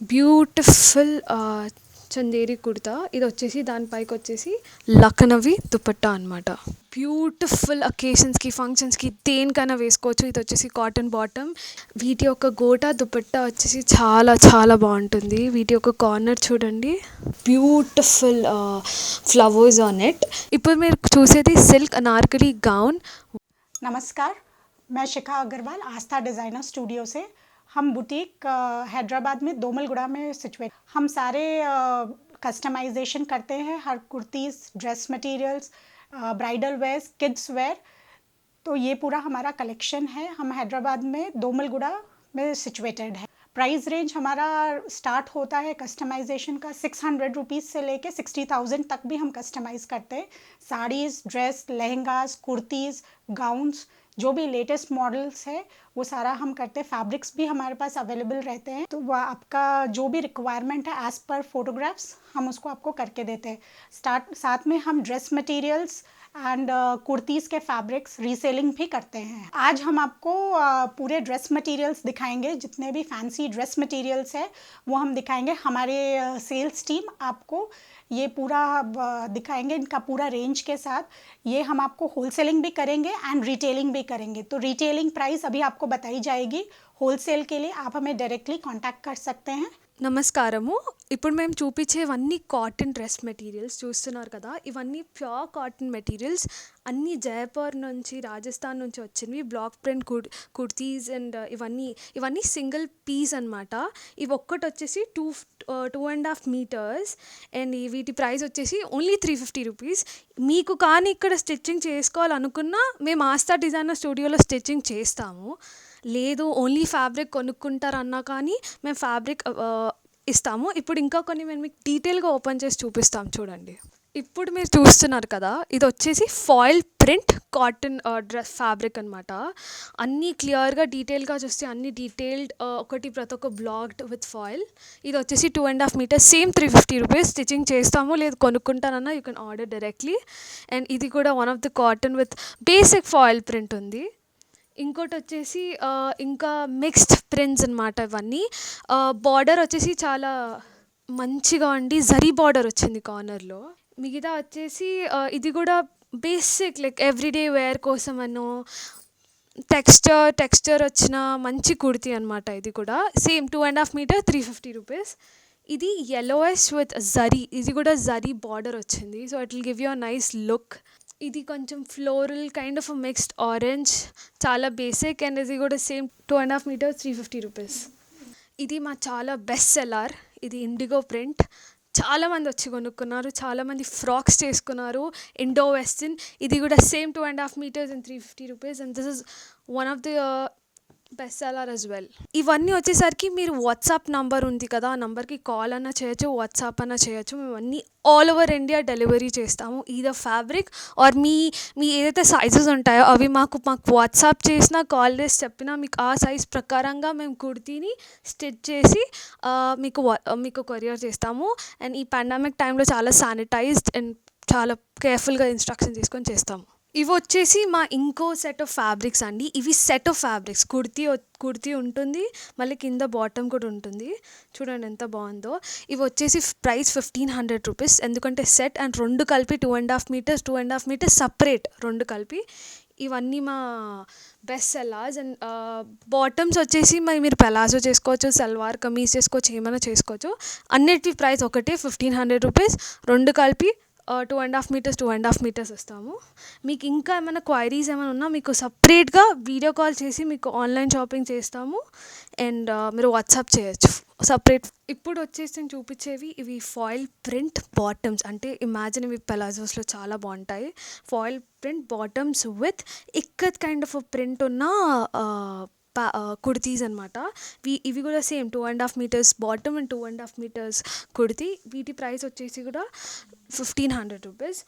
Beautiful Chanderi kurta. ఇది వచ్చేసి దానిపైకి వచ్చేసి లఖనవి దుపట్టా అనమాట. బ్యూటిఫుల్ అకేషన్స్కి, ఫంక్షన్స్కి దేనికైనా వేసుకోవచ్చు. ఇది వచ్చేసి కాటన్ బాటమ్. వీటి యొక్క గోటా దుపట్టా వచ్చేసి చాలా చాలా బాగుంటుంది. వీటి యొక్క కార్నర్ చూడండి, బ్యూటిఫుల్ ఫ్లవర్స్ ఆన్ ఇట్. ఇప్పుడు మీరు చూసేది సిల్క్ అనార్కలి గౌన్. नमस्कार, मैं शिखा अग्रवाल आस्था डिज़ाइनर स्टूडियो से। हम बुटीक हैदराबाद में दोमलगुड़ा में सिचुएट। हम सारे कस्टमाइजेशन करते हैं, हर kurtis, dress materials, bridal wears, kids wear. तो ये पूरा हमारा कलेक्शन है। हम हैदराबाद में दोमलगुड़ा में सिचुएटेड है। प्राइस रेंज हमारा स्टार्ट होता है कस्टमाइजेशन का 600 रुपीज़ से लेके 60,000 तक भी हम कस्टमाइज़ करते हैं। साड़ीज़, ड्रेस, लहंगास, कुर्तीज़, गाउन्स, जो भी लेटेस्ट मॉडल्स है वो सारा हम करते हैं। फैब्रिक्स भी हमारे पास अवेलेबल रहते हैं, तो वह आपका जो भी रिक्वायरमेंट है एज़ पर फोटोग्राफ्स हम उसको आपको करके देते हैं। साथ में हम ड्रेस मटेरियल्स एंड कुर्तीज़ के फैब्रिक्स रीसेलिंग भी करते हैं। आज हम आपको पूरे ड्रेस मटेरियल्स दिखाएंगे। जितने भी फैंसी ड्रेस मटेरियल्स है वो हम दिखाएंगे। हमारे सेल्स टीम आपको ये पूरा दिखाएंगे, इनका पूरा रेंज के साथ। ये हम आपको होलसेलिंग भी करेंगे एंड रिटेलिंग भी करेंगे। तो रिटेलिंग प्राइस अभी आपको बताई जाएगी। होलसेल के लिए आप हमें डायरेक्टली कांटेक्ट कर सकते हैं। నమస్కారము. ఇప్పుడు మేము చూపించేవన్నీ కాటన్ డ్రెస్ మెటీరియల్స్ చూస్తున్నారు కదా. ఇవన్నీ ప్యూర్ కాటన్ మెటీరియల్స్, అన్నీ జైపూర్ నుంచి, రాజస్థాన్ నుంచి వచ్చినవి. బ్లాక్ ప్రింట్ కుర్తీస్ అండ్ ఇవన్నీ సింగిల్ పీస్ అనమాట. ఇవి ఒక్కటి వచ్చేసి 2.5 మీటర్స్ అండ్ వీటి ప్రైస్ వచ్చేసి ఓన్లీ 350 రూపీస్. మీకు కానీ ఇక్కడ స్టిచ్చింగ్ చేసుకోవాలనుకున్నా మేము ఆస్థా డిజైనర్ స్టూడియోలో స్టిచ్చింగ్ చేస్తాము. లేదు ఓన్లీ ఫ్యాబ్రిక్ కొనుక్కుంటారన్నా కానీ మేము ఫ్యాబ్రిక్ ఇస్తాము. ఇప్పుడు ఇంకా కొన్ని మేము మీకు డీటెయిల్గా ఓపెన్ చేసి చూపిస్తాం చూడండి. ఇప్పుడు మీరు చూస్తున్నారు కదా, ఇది వచ్చేసి foil print cotton dress fabric అనమాట. అన్నీ క్లియర్గా డీటెయిల్గా చూస్తే అన్ని డీటెయిల్డ్ ప్రతి ఒక్క బ్లాక్డ్ విత్ ఫాయిల్. ఇది వచ్చేసి 2.5 మీటర్స్, సేమ్ 350 రూపీస్. స్టిచ్చింగ్ చేస్తాము, లేదు కొనుక్కుంటానన్నా you can order directly. And ఇది కూడా one of the cotton with basic foil print ఉంది. ఇంకోటి వచ్చేసి ఇంకా మిక్స్డ్ ప్రింట్స్ అనమాట. ఇవన్నీ బార్డర్ వచ్చేసి చాలా మంచిగా ఉండి జరీ బార్డర్ వచ్చింది కార్నర్లో. మిగతా వచ్చేసి ఇది కూడా బేసిక్ లైక్ ఎవ్రీడే వేర్ కోసం అను టెక్స్చర్ వచ్చిన మంచి కుర్తీ అనమాట. ఇది కూడా సేమ్ 2.5 మీటర్, 350 రూపీస్. ఇది yellowish విత్ జరీ, ఇది కూడా జరీ బార్డర్ వచ్చింది. So it will give you a nice look. ఇది కొంచెం floral kind of mixed orange, చాలా బేసిక్. అండ్ ఇది కూడా సేమ్ 2.5 మీటర్స్, 350 రూపీస్. ఇది మా చాలా బెస్ట్ సెల్లర్. ఇది ఇండిగో ప్రింట్. చాలామంది వచ్చి కొనుక్కున్నారు, చాలామంది ఫ్రాక్స్ చేసుకున్నారు, ఇండో వెస్టర్న్. ఇది కూడా same 2.5 metres and 350 rupees. And this is one of the best seller as well. ఇవన్నీ వచ్చేసరికి మీరు వాట్సాప్ నంబర్ ఉంది కదా, ఆ నంబర్కి కాల్ అన్నా చేయొచ్చు, వాట్సాప్ అన్నా చేయొచ్చు. మేము అన్నీ ఆల్ ఓవర్ ఇండియా డెలివరీ చేస్తాము. ఈదర్ ఫ్యాబ్రిక్ ఆర్ మీ ఏదైతే సైజెస్ ఉంటాయో అవి మాకు వాట్సాప్ చేసినా, కాల్ చేసి చెప్పినా మీకు ఆ సైజ్ ప్రకారంగా మేము కుర్తీని స్టిచ్ చేసి మీకు కొరియర్ చేస్తాము. అండ్ ఈ పాండమిక్ టైంలో చాలా శానిటైజ్డ్ అండ్ చాలా కేర్ఫుల్గా ఇన్స్ట్రక్షన్ తీసుకొని చేస్తాము. ఇవి వచ్చేసి మా ఇంకో సెట్ ఆఫ్ ఫ్యాబ్రిక్స్ అండి. ఇవి సెట్ ఆఫ్ ఫ్యాబ్రిక్స్. కుర్తీ ఉంటుంది, మళ్ళీ కింద బాటమ్ కూడా ఉంటుంది. చూడండి ఎంత బాగుందో. ఇవి వచ్చేసి ప్రైస్ 1500 రూపీస్. ఎందుకంటే సెట్ అండ్ రెండు కలిపి 2.5 మీటర్స్ సపరేట్, రెండు కలిపి. ఇవన్నీ మా బెస్ట్ సెల్లర్స్. అండ్ బాటమ్స్ వచ్చేసి మీరు పలాజో చేసుకోవచ్చు, సల్వార్ కమీజ్ చేసుకోవచ్చు, ఏమైనా చేసుకోవచ్చు. అన్నిటి ప్రైస్ ఒకటే 1500 రూపీస్. రెండు కలిపి 2.5 మీటర్స్ ఇస్తాము. మీకు ఇంకా ఏమైనా క్వైరీస్ ఏమైనా ఉన్నా మీకు సపరేట్గా వీడియో కాల్ చేసి మీకు ఆన్లైన్ షాపింగ్ చేస్తాము. అండ్ మీరు వాట్సాప్ చేయొచ్చు సపరేట్. ఇప్పుడు వచ్చేసి నేను చూపించేవి ఇవి ఫాయిల్ ప్రింట్ బాటమ్స్. అంటే ఇమాజిన్ ఇవి పెలాజోస్లో చాలా బాగుంటాయి. Foil print bottoms with ikat kind of print ఉన్న కుర్తీస్ అనమాట. ఇవి కూడా same 2.5 metres bottom and 2.5 metres kurti. వీటి ప్రైస్ వచ్చేసి కూడా 1500 రూపీస్.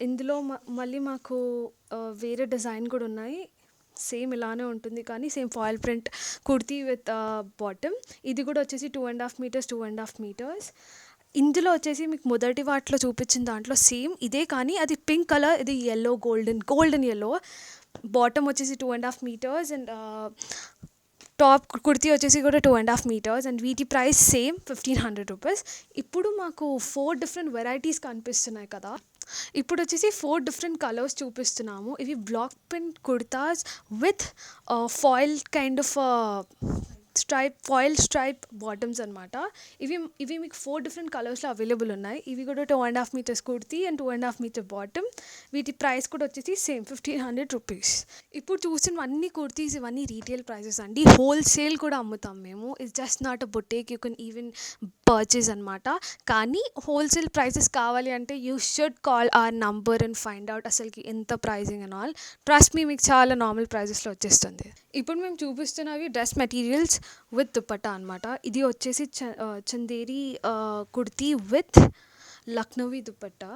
ఇందులో మళ్ళీ మాకు వేరే డిజైన్ కూడా ఉన్నాయి. సేమ్ ఇలానే ఉంటుంది కానీ same foil print kurti with bottom. ఇది కూడా వచ్చేసి 2.5 మీటర్స్. ఇందులో వచ్చేసి మీకు మొదటి వాటిలో చూపించిన దాంట్లో సేమ్ ఇదే, కానీ అది పింక్ కలర్, ఇది ఎల్లో, గోల్డెన్ ఎల్లో. బాటమ్ వచ్చేసి 2.5 మీటర్స్ అండ్ టాప్ కుర్తీ వచ్చేసి కూడా 2.5 మీటర్స్ అండ్ వీటి ప్రైస్ సేమ్ 1500 రూపీస్. ఇప్పుడు మాకు 4 డిఫరెంట్ వెరైటీస్ కనిపిస్తున్నాయి కదా. ఇప్పుడు వచ్చేసి 4 డిఫరెంట్ కలర్స్ చూపిస్తున్నాము. ఇవి block print kurtas with foil kind of foil stripe bottoms అనమాట. ఇవి మీకు 4 డిఫరెంట్ కలర్స్లో అవైలబుల్ ఉన్నాయి. ఇవి కూడా 2.5 metres kurti and 2.5 metre bottom. వీటి ప్రైస్ కూడా వచ్చేసి సేమ్ 1500 రూపీస్. ఇప్పుడు చూసినవన్నీ కుర్తీస్ ఇవన్నీ రీటైల్ ప్రైసెస్ అండి. హోల్సేల్ కూడా అమ్ముతాం మేము. It's just not a boutique, you can even purchase అనమాట. కానీ హోల్సేల్ ప్రైసెస్ కావాలి అంటే you should call our number and find out అసలుకి ఎంత pricing and all. Trust me, మీకు చాలా నార్మల్ ప్రైజెస్లో వచ్చేస్తుంది. ఇప్పుడు మేము చూపిస్తున్నవి డ్రెస్ మెటీరియల్స్ విత్ దుపట్టా అనమాట. ఇది వచ్చేసి చందేరి కుర్తీ విత్ లక్నవీ దుపట్టా.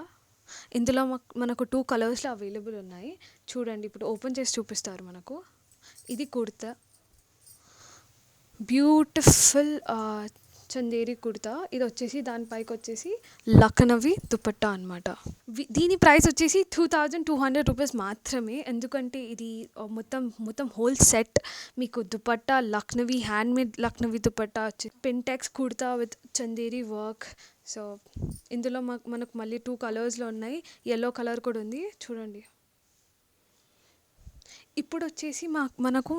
ఇందులో మనకు 2 కలర్స్లో అవైలబుల్ ఉన్నాయి. చూడండి, ఇప్పుడు ఓపెన్ చేసి చూపిస్తారు మనకు. ఇది కుర్తా, బ్యూటిఫుల్ చందేరి కుర్తా. ఇది వచ్చేసి దానిపైకి వచ్చేసి లక్నవీ దుపట్టా అనమాట. దీని ప్రైస్ వచ్చేసి 2200 రూపీస్ మాత్రమే. ఎందుకంటే ఇది మొత్తం హోల్ సెట్ మీకు dupatta Lucknowi, handmade Lucknowi dupatta, pintucks kurta with Chanderi work. So ఇందులో మనకు మళ్ళీ 2 కలర్స్లో ఉన్నాయి. ఎల్లో కలర్ కూడా ఉంది, చూడండి. ఇప్పుడు వచ్చేసి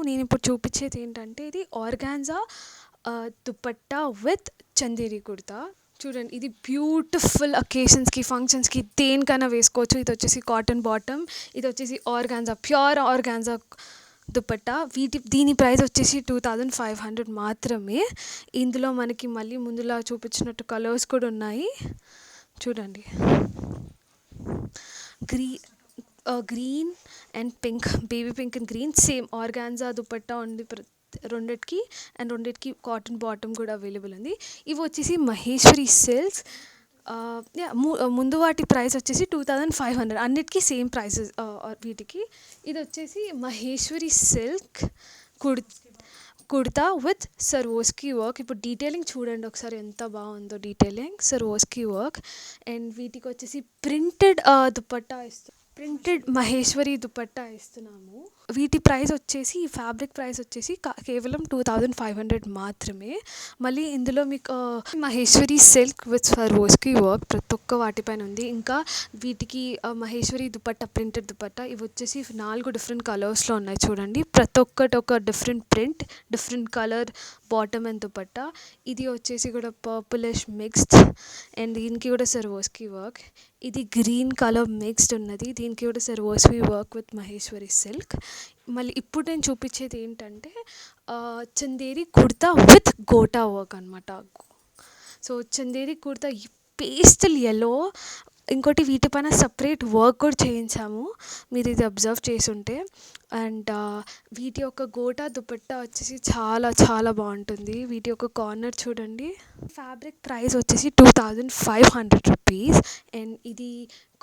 నేను ఇప్పుడు చూపించేది ఏంటంటే ఇది ఆర్గాన్జా దుపట్టా విత్ చందేరి కుర్తా. చూడండి, ఇది బ్యూటిఫుల్ అకేషన్స్కి, ఫంక్షన్స్కి దేనికైనా వేసుకోవచ్చు. ఇది వచ్చేసి కాటన్ బాటమ్, ఇది వచ్చేసి ఆర్గాన్జా, ప్యూర్ ఆర్గాన్జా దుపట్టా. దీని ప్రైస్ వచ్చేసి 2500 మాత్రమే. ఇందులో మనకి మళ్ళీ ముందులా చూపించినట్టు కలర్స్ కూడా ఉన్నాయి, చూడండి. Green and pink, baby pink and green, same organza dupatta ఉంది రెండిటికి. అండ్ రెండిటికి కాటన్ బాటమ్ కూడా అవైలబుల్ ఉంది. ఇవి వచ్చేసి మహేశ్వరి సిల్క్స్. ముందు వాటి ప్రైస్ వచ్చేసి 2500, అన్నిటికీ సేమ్ ప్రైసెస్ వీటికి. ఇది వచ్చేసి Maheshwari silk kurta with Swarovski work. ఇప్పుడు డీటెయిలింగ్ చూడండి ఒకసారి ఎంత బాగుందో డీటెయిలింగ్, సర్వోస్కి వర్క్. అండ్ వీటికి వచ్చేసి ప్రింటెడ్ దుపట్టా ప్రింటెడ్ మహేశ్వరి దుపట్టా ఇస్తున్నాము. వీటి ప్రైస్ వచ్చేసి, ఫ్యాబ్రిక్ ప్రైస్ వచ్చేసి కేవలం 2500 మాత్రమే. మళ్ళీ ఇందులో మీకు Maheshwari silk with Swarovski work ప్రతి ఒక్క వాటిపైన ఉంది. ఇంకా వీటికి మహేశ్వరి దుపట్టా, ప్రింటెడ్ దుపట్టా, ఇవి వచ్చేసి 4 డిఫరెంట్ కలర్స్లో ఉన్నాయి, చూడండి. ప్రతి ఒక్కటి ఒక different print, different colour bottom and dupatta. ఇది వచ్చేసి కూడా పర్పులిష్ మిక్స్డ్ అండ్ దీనికి కూడా సర్వోస్కి వర్క్. ఇది గ్రీన్ కలర్ మిక్స్డ్ ఉన్నది, దీనికి కూడా సర్వోస్కి వర్క్ విత్ మహేశ్వరి సిల్క్. మళ్ళీ ఇప్పుడు నేను చూపించేది ఏంటంటే చందేరి కుర్తా విత్ గోటా వర్క్ అనమాట. So Chanderi kurta pastel yellow, ఇంకోటి వీటిపైన సపరేట్ వర్క్ కూడా చేయించాము, మీరు ఇది అబ్జర్వ్ చేసుంటే. అండ్ వీటి యొక్క గోటా దుపట్టా వచ్చేసి చాలా చాలా బాగుంటుంది. వీటి యొక్క కార్నర్ చూడండి. ఫ్యాబ్రిక్ ప్రైస్ వచ్చేసి 2500 రూపీస్. అండ్ ఇది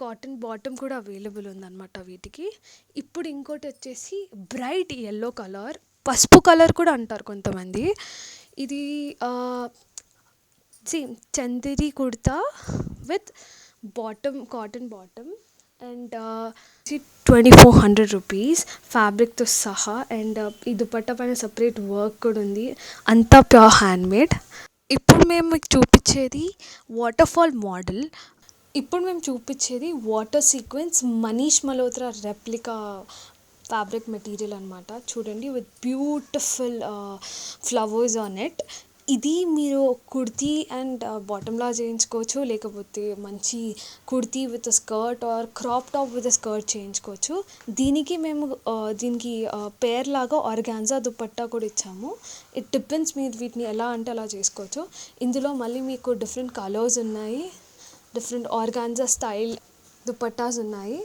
కాటన్ బాటమ్ కూడా అవైలబుల్ ఉందన్నమాట వీటికి. ఇప్పుడు ఇంకోటి వచ్చేసి బ్రైట్ ఎల్లో కలర్, పసుపు కలర్ కూడా అంటారు కొంతమంది. ఇది same Chanderi kurta with bottom, cotton bottom. And 2400 rupees ఫ్యాబ్రిక్తో సహా. అండ్ ఈ దుపట్టా పైన సపరేట్ వర్క్ కూడా ఉంది, అంతా ప్యూర్ హ్యాండ్మేడ్. ఇప్పుడు మేము మీకు చూపించేది వాటర్ఫాల్ మోడల్. ఇప్పుడు మేము చూపించేది water sequence Manish Malhotra replica fabric material అనమాట. చూడండి, with beautiful flowers on it. ఇది మీరు కుర్తీ అండ్ బాటమ్లా చేయించుకోవచ్చు, లేకపోతే మంచి kurti with skirt or crop top with skirt చేయించుకోవచ్చు. దీనికి మేము దీనికి పేర్ లాగా ఆర్గాన్జా దుపట్టా కూడా ఇచ్చాము. ఇట్ డిపెండ్స్, మీరు వీటిని ఎలా అంటే అలా చేసుకోవచ్చు. ఇందులో మళ్ళీ మీకు డిఫరెంట్ కలర్స్ ఉన్నాయి, డిఫరెంట్ ఆర్గాన్జా స్టైల్ దుపట్టాస్ ఉన్నాయి.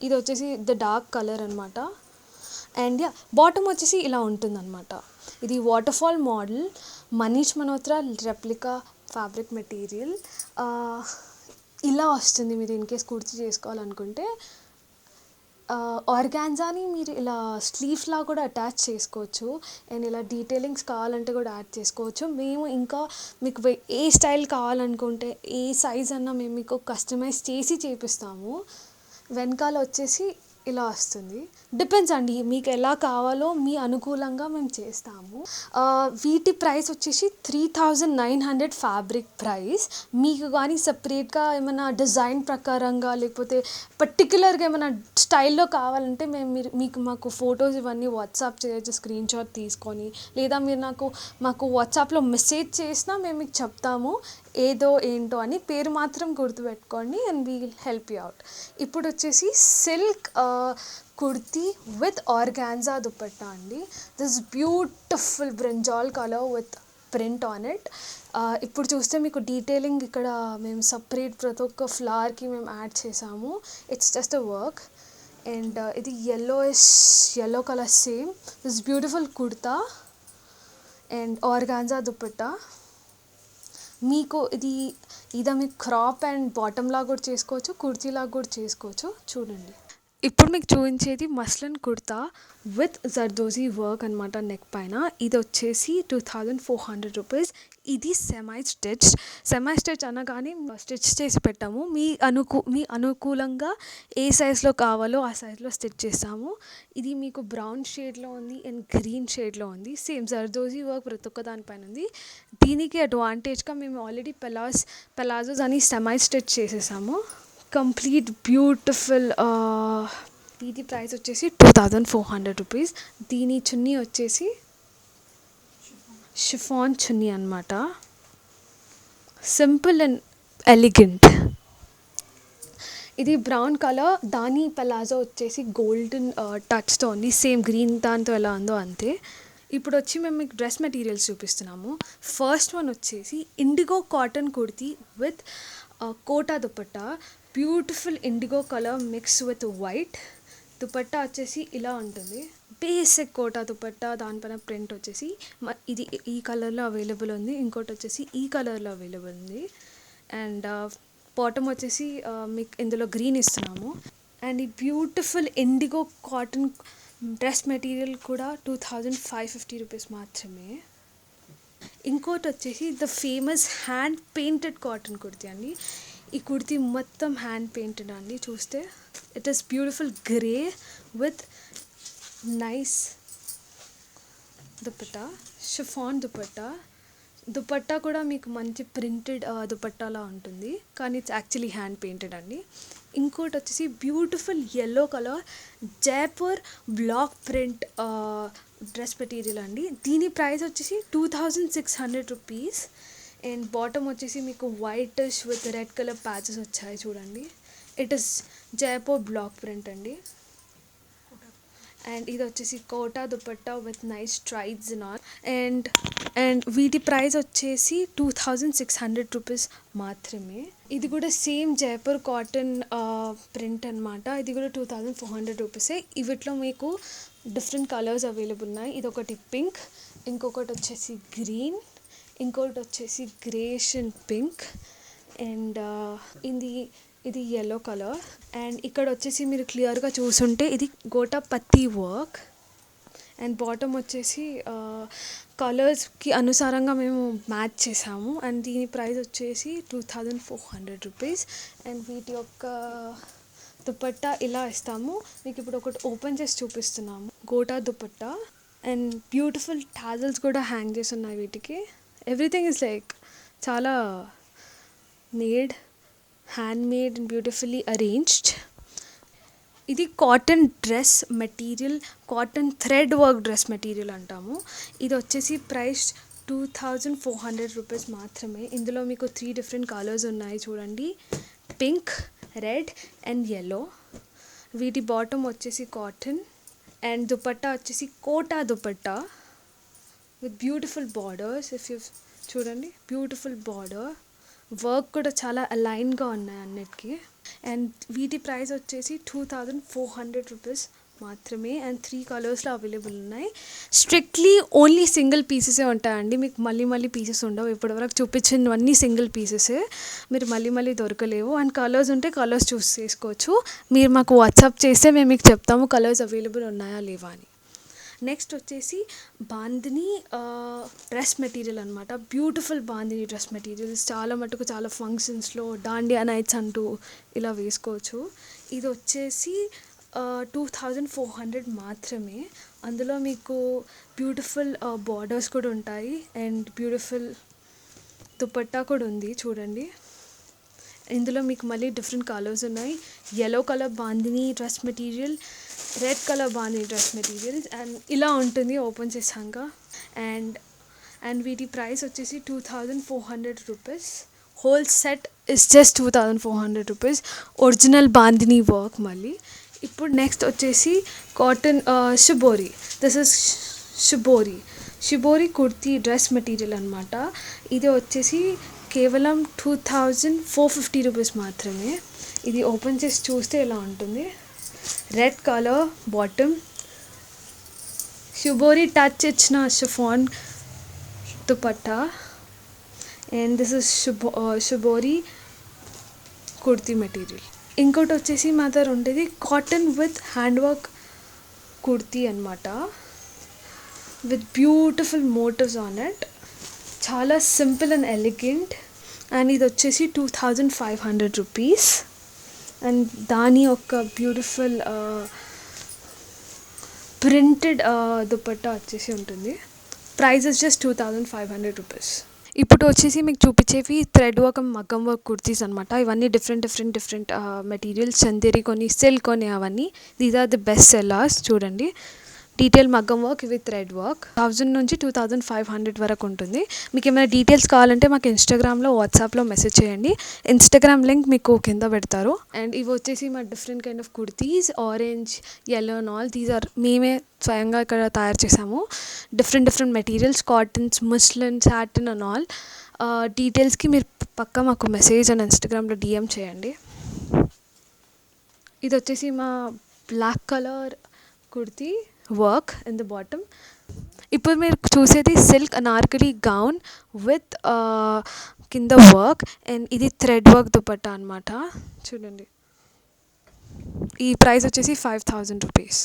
ఇది వచ్చేసి ద డార్క్ కలర్ అనమాట. అండ్ బాటమ్ వచ్చేసి ఇలా ఉంటుందన్నమాట. ఇది waterfall model Manish Malhotra replica fabric material. ఇలా వస్తుంది. మీరు ఇన్కేస్ కుర్తీ చేసుకోవాలనుకుంటే ఆర్గాన్జాని మీరు ఇలా స్లీవ్స్లా కూడా అటాచ్ చేసుకోవచ్చు. అండ్ ఇలా డీటెయిలింగ్స్ కావాలంటే కూడా యాడ్ చేసుకోవచ్చు. మేము ఇంకా మీకు ఏ స్టైల్ కావాలనుకుంటే ఏ సైజ్ అన్నా మేము మీకు కస్టమైజ్ చేసి చేపిస్తాము. వెనకాల వచ్చేసి ఇలా వస్తుంది. డిపెండ్స్ అండి, మీకు ఎలా కావాలో మీ అనుకూలంగా మేము చేస్తాము. వీటి ప్రైస్ వచ్చేసి 3900 ఫ్యాబ్రిక్ ప్రైస్. మీకు కానీ సపరేట్గా ఏమైనా డిజైన్ ప్రకారంగా లేకపోతే పర్టికులర్గా ఏమైనా స్టైల్లో కావాలంటే మీకు మాకు ఫొటోస్ ఇవన్నీ వాట్సాప్ చేయొచ్చు, స్క్రీన్ షాట్ తీసుకొని. లేదా మీరు మాకు వాట్సాప్లో మెసేజ్ చేసినా మేము మీకు చెప్తాము ఏదో ఏంటో అని. పేరు మాత్రం గుర్తుపెట్టుకోండి and we will help you out. ఇప్పుడు వచ్చేసి silk kurti with organza dupatta అండి. This beautiful brinjal colour with print on it. ఇప్పుడు చూస్తే మీకు డీటెయిలింగ్ ఇక్కడ మేము సపరేట్ ప్రతి ఒక్క ఫ్లవర్కి మేము యాడ్ చేసాము. It's just a work. And ఇది yellow colour same. This beautiful kurta and organza dupatta. మీకు ఇది మీకు క్రాప్ అండ్ బాటమ్ లాగా కూడా చేసుకోవచ్చు, కుర్తీ లాగా కూడా చేసుకోవచ్చు. చూడండి, ఇప్పుడు మీకు చూపించేది muslin kurta with zardozi work అనమాట నెక్ పైన. ఇది వచ్చేసి 2400 రూపీస్. ఇది సెమై స్టిచ్ అనగానే స్టిచ్ చేసి పెట్టాము. మీ అనుకూలంగా ఏ సైజులో కావాలో ఆ సైజులో స్టిచ్ చేస్తాము. ఇది మీకు బ్రౌన్ షేడ్లో ఉంది అండ్ గ్రీన్ షేడ్లో ఉంది. సేమ్ జర్దోజీ వర్క్ ప్రతి ఒక్క దానిపైన ఉంది. దీనికి అడ్వాంటేజ్గా మేము ఆల్రెడీ పెలాజోస్ అని సెమై స్టిచ్ చేసేసాము. Complete beautiful. వీటి ప్రైస్ వచ్చేసి 2400 రూపీస్. దీని చున్నీ వచ్చేసి షిఫాన్ చున్నీ అనమాట. Simple and elegant. ఇది బ్రౌన్ కలర్, దాని పలాజో వచ్చేసి గోల్డెన్ టచ్తో ఉంది. సేమ్ గ్రీన్ దాంతో ఎలా ఉందో అంతే. ఇప్పుడు వచ్చి మేము మీకు డ్రెస్ మెటీరియల్స్ చూపిస్తున్నాము. ఫస్ట్ వన్ వచ్చేసి indigo cotton kurti with Kota dupatta. Beautiful indigo colour mix with white. Dupatta వచ్చేసి ఇలా ఉంటుంది. బేసిక్ కోటా దుపట్టా, దానిపైన ప్రింట్ వచ్చేసి ఇది ఈ కలర్లో అవైలబుల్ ఉంది. ఇంకోటి వచ్చేసి ఈ కలర్లో అవైలబుల్ ఉంది. అండ్ బాటమ్ వచ్చేసి మీకు ఇందులో గ్రీన్ ఇస్తున్నాము. అండ్ ఈ beautiful IndiGo cotton dress material కూడా 2550 రూపీస్ మాత్రమే. ఇంకోటి వచ్చేసి the famous hand painted cotton kurti అండి. ఈ కుర్తీ మొత్తం హ్యాండ్ పెయింటెడ్ అండి. చూస్తే it is beautiful grey with nice dupatta, chiffon dupatta కూడా మీకు మంచి ప్రింటెడ్ దుపట్టాలా ఉంటుంది, కానీ ఇట్స్ యాక్చువల్లీ హ్యాండ్ పెయింటెడ్ అండి. ఇంకోటి వచ్చేసి beautiful yellow colour Jaipur block print dress material అండి. దీని ప్రైస్ వచ్చేసి 2600 రూపీస్. అండ్ బాటమ్ వచ్చేసి మీకు whitish with red colour patches వచ్చాయి చూడండి. It is Jaipur block print అండి. అండ్ ఇది వచ్చేసి Kota dupatta with nice stripes in all. And వీటి ప్రైస్ వచ్చేసి 2600 రూపీస్ మాత్రమే. ఇది కూడా సేమ్ జైపూర్ కాటన్ ప్రింట్ అనమాట. ఇది కూడా 2400 రూపీసే. వీటిలో మీకు డిఫరెంట్ కలర్స్ అవైలబుల్ ఉన్నాయి. ఇది ఒకటి పింక్, ఇంకొకటి వచ్చేసి గ్రీన్, ఇంకోటి వచ్చేసి గ్రేష్ అండ్ పింక్, అండ్ ఇది yellow కలర్. అండ్ ఇక్కడ వచ్చేసి మీరు క్లియర్గా చూసుంటే ఇది గోటా పత్తి వర్క్. అండ్ బాటమ్ వచ్చేసి కలర్స్కి అనుసారంగా మేము మ్యాచ్ చేసాము. అండ్ దీని ప్రైస్ వచ్చేసి 2400 రూపీస్. అండ్ వీటి యొక్క దుపట్టా ఇలా ఇస్తాము. మీకు ఇప్పుడు ఒకటి ఓపెన్ చేసి చూపిస్తున్నాము. Gota dupatta and beautiful tassels కూడా హ్యాంగ్ చేసి ఉన్నాయి వీటికి. ఎవ్రీథింగ్ ఇస్ లైక్ చాలా handmade and beautifully arranged. ఇది cotton dress material, cotton thread work dress material అంటాము. ఇది వచ్చేసి ప్రైస్ 2400 రూపీస్ మాత్రమే. ఇందులో మీకు 3 డిఫరెంట్ కలర్స్ ఉన్నాయి చూడండి, పింక్, రెడ్ అండ్ yellow. వీటి బాటమ్ వచ్చేసి కాటన్ అండ్ దుపట్టా వచ్చేసి Kota dupatta with beautiful borders. చూడండి, బ్యూటిఫుల్ బార్డర్ వర్క్ కూడా చాలా అలైన్గా ఉన్నాయి అన్నిటికీ. అండ్ వీటి ప్రైస్ వచ్చేసి 2400 రూపీస్ మాత్రమే. అండ్ 3 కలర్స్లో అవైలబుల్ ఉన్నాయి. స్ట్రిక్ట్లీ ఓన్లీ సింగిల్ పీసెసే ఉంటాయండి. మీకు మళ్ళీ పీసెస్ ఉండవు. ఇప్పటివరకు చూపించినవన్నీ సింగిల్ పీసెసే, మీరు మళ్ళీ దొరకలేవు. అండ్ కలర్స్ ఉంటే కలర్స్ చూస్ చేసుకోవచ్చు. మీరు మాకు వాట్సాప్ చేస్తే మేము మీకు చెప్తాము కలర్స్ అవైలబుల్ ఉన్నాయా లేవా అని. నెక్స్ట్ వచ్చేసి బాందిని డ్రెస్ మెటీరియల్ అనమాట. బ్యూటిఫుల్ బాందిని డ్రెస్ మెటీరియల్స్ చాలా మటుకు చాలా ఫంక్షన్స్లో, దాండియా నైట్స్ అంటూ ఇలా వేసుకోవచ్చు. ఇది వచ్చేసి $2,400 మాత్రమే. అందులో మీకు బ్యూటిఫుల్ బార్డర్స్ కూడా ఉంటాయి అండ్ బ్యూటిఫుల్ దుపట్టా కూడా ఉంది చూడండి. ఇందులో మీకు మళ్ళీ డిఫరెంట్ కలర్స్ ఉన్నాయి. Yellow colour bandhani dress material, red colour bandhani dress materials and ఇలా ఉంటుంది ఓపెన్ చేసాక. అండ్ వీటి ప్రైస్ వచ్చేసి $2,400. Whole set is just $2,400. Original bandhani work మళ్ళీ. ఇప్పుడు నెక్స్ట్ వచ్చేసి cotton shibori. This is shibori kurti dress material అనమాట. ఇది వచ్చేసి కేవలం $2,450 మాత్రమే. ఇది ఓపెన్ చేసి చూస్తే ఇలా ఉంటుంది. Red colour bottom, shibori touch ఇచ్చిన chiffon dupatta and this is shibori kurti material. ఇంకోటి వచ్చేసి మా దగ్గర ఉండేది cotton with hand work kurti అనమాట, with beautiful motifs on it. చాలా సింపుల్ అండ్ ఎలిగెంట్ అండ్ ఇది వచ్చేసి $2,500. అండ్ దాని ఒక బ్యూటిఫుల్ ప్రింటెడ్ దుపట్టా వచ్చేసి ఉంటుంది. Price is just $2,500. ఇప్పుడు వచ్చేసి మీకు చూపించేవి thread work maggam work kurtis అనమాట. ఇవన్నీ డిఫరెంట్ మెటీరియల్స్, చందేరి కొన్ని, సిల్క్ కొన్ని, అవన్నీ these are the best sellers. చూడండి, detail maggam work with thread work 1000 నుంచి 2,500 వరకు ఉంటుంది. మీకు ఏమైనా డీటెయిల్స్ కావాలంటే మాకు ఇన్స్టాగ్రామ్లో, వాట్సాప్లో మెసేజ్ చేయండి. ఇన్స్టాగ్రామ్ లింక్ మీకు కింద పెడతారు. అండ్ ఇవి వచ్చేసి మా different kind of kurtis, orange, yellow and all. These are మేమే స్వయంగా ఇక్కడ తయారు చేసాము. Different materials, cottons, muslin, satin and all. డీటెయిల్స్కి మీరు పక్కా మాకు మెసేజ్ అండ్ ఇన్స్టాగ్రామ్లో DM చేయండి. ఇది వచ్చేసి మా black colour kurti work in the bottom. ఇప్పుడు మీరు చూసేది సిల్క్ అనార్కలి గౌన్ విత్ కింద వర్క్ అండ్ ఇది థ్రెడ్ వర్క్ దుపట్టా అనమాట. చూడండి, ఈ ప్రైస్ వచ్చేసి $5,000.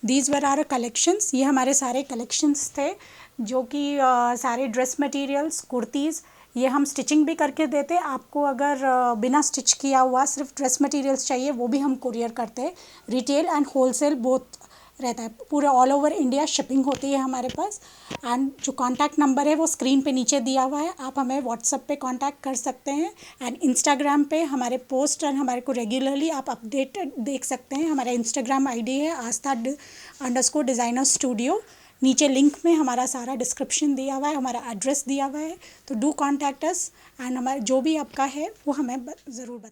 These were our collections. ये हमारे सारे कलेक्शंस थे जो कि सारे ड्रेस मटेरियल्स, कुर्तीज़, ये हम स्टिचिंग भी करके देते. आपको अगर बिना स्टिच किया हुआ सिर्फ ड्रेस मटेरियल्स चाहिए वो भी हम कुरियर करते हैं. रिटेल एंड होलसेल बोथ रहता है. पूरे ऑल ओवर इंडिया शिपिंग होती है हमारे पास. एंड जो कॉन्टैक्ट नंबर है वो स्क्रीन पे नीचे दिया हुआ है. आप हमें व्हाट्सएप पे कॉन्टैक्ट कर सकते हैं एंड इंस्टाग्राम पे हमारे पोस्ट एंड हमारे को रेगुलरली आप अपडेट देख सकते हैं. हमारा इंस्टाग्राम ID है आस्था_डिज़ाइनर स्टूडियो. नीचे लिंक में हमारा सारा डिस्क्रिप्शन दिया हुआ है, हमारा एड्रेस दिया हुआ है. तो डू कॉन्टैक्ट अस एंड हमारा जो भी आपका है वो हमें ज़रूर बताएं.